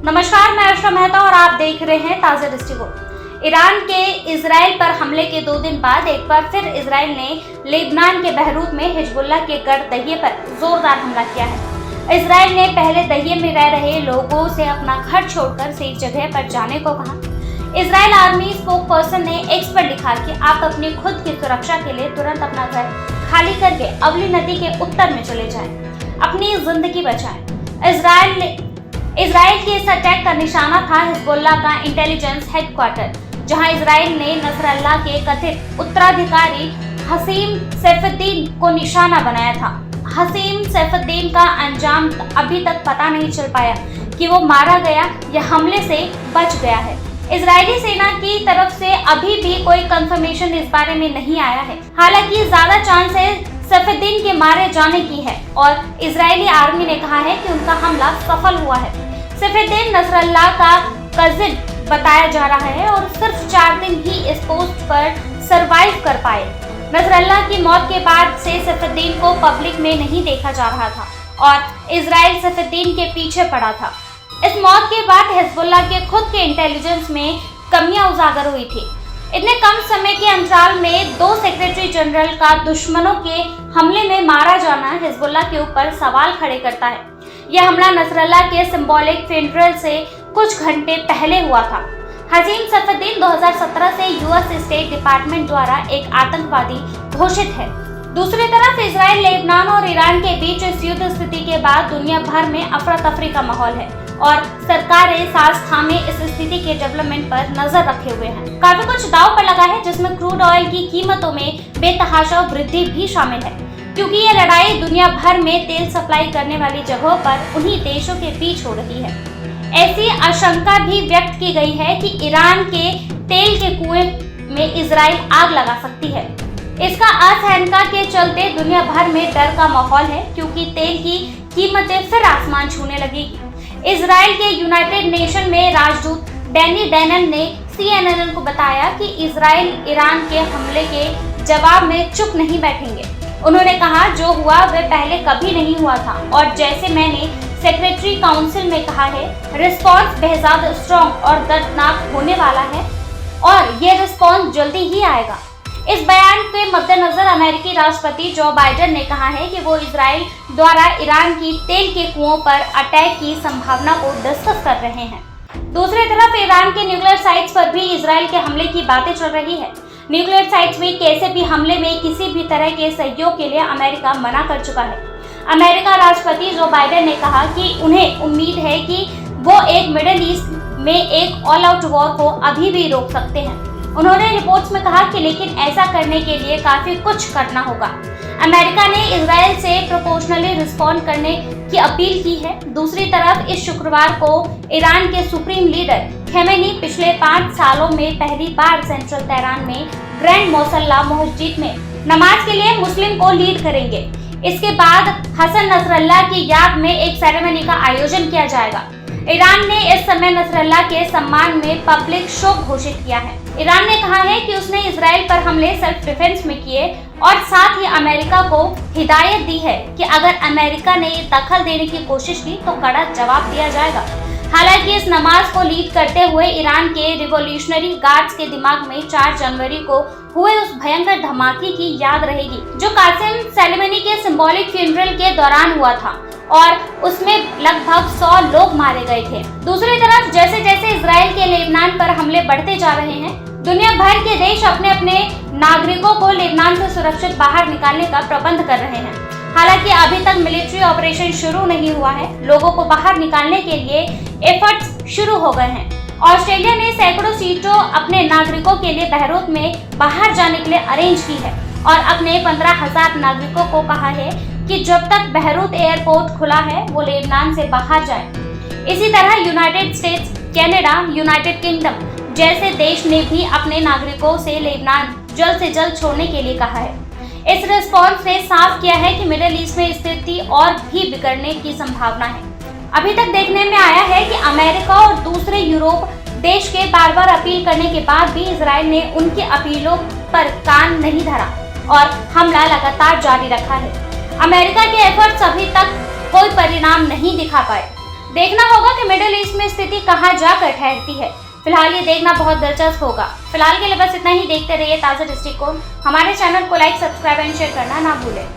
नमस्कार, मैं अर्शा मेहता और आप देख रहे हैं ताज़ा दृष्टिकोण। ईरान के इजराइल पर हमले के 2 दिन बाद एक बार फिर इजराइल ने लेबनान के बहरूत में हिजबुल्लाह के गढ़ दहिये पर जोरदार हमला किया है। इजराइल ने पहले दहिये में रह रहे लोगों से अपना घर छोड़कर सेफ जगह पर जाने को कहा। इजराइल आर्मी स्पोक पर्सन ने एक्स पर लिखा कि आप अपनी खुद की सुरक्षा के लिए तुरंत अपना घर खाली करके अवली नदी के उत्तर में चले जाएं, अपनी जिंदगी बचाएं। इजराइल के इस अटैक का निशाना था हिजबुल्लाह का इंटेलिजेंस हेडक्वार्टर, जहां इजराइल ने नसरल्लाह के कथित उत्तराधिकारी हसीम सैफुद्दीन को निशाना बनाया था। हसीम सैफुद्दीन का अंजाम अभी तक पता नहीं चल पाया कि वो मारा गया या हमले से बच गया है। इजरायली सेना की तरफ से अभी भी कोई कंफर्मेशन इस बारे में नहीं आया है। हालांकि ज्यादा चांस है सैफुद्दीन के मारे जाने की है और इजरायली आर्मी ने कहा है कि उनका हमला सफल हुआ है। सैफुद्दीन नसरल्लाह का कजिन बताया जा रहा है और सिर्फ 4 दिन ही इस पोस्ट पर सरवाइव कर पाए। नसरल्लाह की मौत के बाद से सैफुद्दीन को पब्लिक में नहीं देखा जा रहा था और इजराइल सैफुद्दीन के पीछे पड़ा था। इस मौत के बाद हिजबुल्लाह के खुद के इंटेलिजेंस में कमियां उजागर हुई थी। इतने कम समय के अंतराल में 2 सेक्रेटरी जनरल का दुश्मनों के हमले में मारा जाना हिजबुल्लाह के ऊपर सवाल खड़े करता है। यह हमला नसरल्लाह के सिंबॉलिक फ्यूनरल से कुछ घंटे पहले हुआ था। हसीम सैफुद्दीन 2017 से यूएस स्टेट डिपार्टमेंट द्वारा एक आतंकवादी घोषित है। दूसरी तरफ इजराइल, लेबनान और ईरान के बीच इस युद्ध स्थिति के बाद दुनिया भर में अफरा तफरी का माहौल है और सरकारें साज थामे इस स्थिति के डेवलपमेंट पर नजर रखे हुए हैं। काफी कुछ दांव पर लगा है, जिसमें क्रूड ऑयल की कीमतों में बेतहाशा वृद्धि भी शामिल है, क्योंकि ये लड़ाई दुनिया भर में तेल सप्लाई करने वाली जगहों पर उन्हीं देशों के बीच हो रही है। ऐसी आशंका भी व्यक्त की गई है कि ईरान के तेल के कुएं में इजराइल आग लगा सकती है। इसका असहनता के चलते दुनिया भर में डर का माहौल है, क्योंकि तेल की कीमतें फिर आसमान छूने लगेगी। इजराइल के यूनाइटेड नेशन में राजदूत डैनी डैनन ने CNN को बताया कि इजराइल ईरान के हमले के जवाब में चुप नहीं बैठेंगे। उन्होंने कहा, जो हुआ वह पहले कभी नहीं हुआ था और जैसे मैंने सेक्रेटरी काउंसिल में कहा है, रिस्पॉन्स बेहद स्ट्रॉन्ग और दर्दनाक होने वाला है और ये रिस्पॉन्स जल्दी ही आएगा। इस बयान के मद्देनजर अमेरिकी राष्ट्रपति जो बाइडेन ने कहा है कि वो इजराइल द्वारा ईरान की तेल के कुओं पर अटैक की संभावना को डिस्कस कर रहे हैं। दूसरी तरफ ईरान के न्यूक्लियर साइट्स पर भी इजराइल के हमले की बातें चल रही है। न्यूक्लियर साइट्स में कैसे भी हमले में किसी भी तरह के सहयोग के लिए अमेरिका मना कर चुका है। अमेरिका राष्ट्रपति जो बाइडेन ने कहा कि उन्हें उम्मीद है कि वो एक मिडिल ईस्ट में एक ऑल आउट वॉर को अभी भी रोक सकते हैं। उन्होंने रिपोर्ट्स में कहा कि लेकिन ऐसा करने के लिए काफी कुछ करना होगा। अमेरिका ने इजराइल से प्रोपोर्शनली रिस्पॉन्ड करने की अपील की है। दूसरी तरफ इस शुक्रवार को ईरान के सुप्रीम लीडर खमेनी पिछले 5 सालों में पहली बार सेंट्रल तेहरान में ग्रैंड मुसल्ला मस्जिद में नमाज के लिए मुस्लिम को लीड करेंगे। इसके बाद हसन नसरल्लाह की याद में एक सेरेमनी का आयोजन किया जाएगा। ईरान ने इस समय नसरल्लाह के सम्मान में पब्लिक शोक घोषित किया है। ईरान ने कहा है कि उसने इजराइल पर हमले सेल्फ डिफेंस में किए और साथ ही अमेरिका को हिदायत दी है कि अगर अमेरिका ने दखल देने की कोशिश की तो कड़ा जवाब दिया जाएगा। हालांकि इस नमाज को लीड करते हुए ईरान के रिवॉल्यूशनरी गार्ड्स के दिमाग में 4 जनवरी को हुए उस भयंकर धमाके की याद रहेगी, जो कासिम सोलेमानी के सिंबॉलिक फ्यूनरल के दौरान हुआ था और उसमें लगभग 100 लोग मारे गए थे। दूसरी तरफ जैसे जैसे इजराइल के लेबनान पर हमले बढ़ते जा रहे हैं, दुनिया भर के देश अपने अपने नागरिकों को लेबनान से सुरक्षित बाहर निकालने का प्रबंध कर रहे हैं। हालांकि अभी तक मिलिट्री ऑपरेशन शुरू नहीं हुआ है। लोगों को बाहर निकालने के लिए एफर्ट्स शुरू हो गए हैं। ऑस्ट्रेलिया ने सैकड़ों सीटों अपने नागरिकों के लिए बहरूत में बाहर जाने के लिए अरेंज की है और अपने 15,000 नागरिकों को कहा है कि जब तक बहरूत एयरपोर्ट खुला है वो लेबनान से बाहर जाए। इसी तरह United states, Canada, United kingdom जैसे देश ने भी अपने नागरिकों से लेबनान जल्द से जल्द छोड़ने के लिए कहा है। इस रिस्पॉन्स ने साफ किया है कि मिडिल ईस्ट में स्थिति और भी बिगड़ने की संभावना है। अभी तक देखने में आया है कि अमेरिका और दूसरे यूरोप देश के बार बार अपील करने के बाद भी इजराइल ने उनकी अपीलों पर कान नहीं धरा और हमला लगातार जारी रखा है। अमेरिका के एफर्ट्स अभी तक कोई परिणाम नहीं दिखा पाए। देखना होगा कि मिडिल ईस्ट में स्थिति जाकर ठहरती है। फिलहाल ये देखना बहुत दिलचस्प होगा। फिलहाल के लिए बस इतना ही। देखते रहिए ताज़ा दृष्टिकोण। हमारे चैनल को लाइक, सब्सक्राइब एंड शेयर करना ना भूलें।